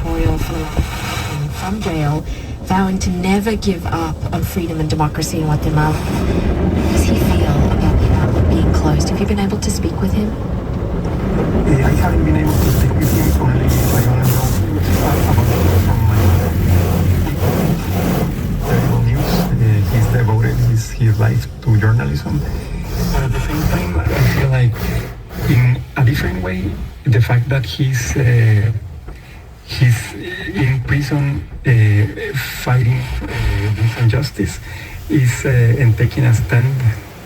editorial from jail, vowing to never give up on freedom and democracy in Guatemala. How does he feel about the outlet being closed? Have you been able to speak with him? I haven't been able to speak with him, only I only know about it from my terrible news. He's devoted his life to journalism. But at the same time, I feel like in a different way, the fact that he's in prison fighting this injustice is and taking a stand.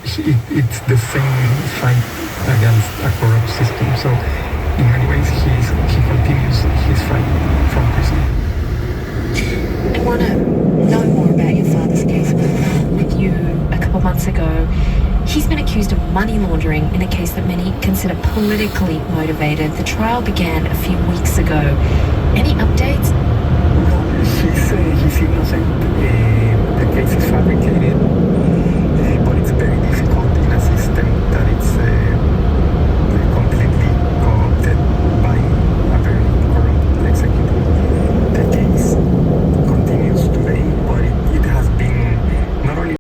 It's the same fight against a corrupt system. So in many ways, he continues his fight from prison. I want to know more about your father's case with you a couple months ago. He's been accused of money laundering in a case that many consider politically motivated. The trial began a few weeks ago. Any updates?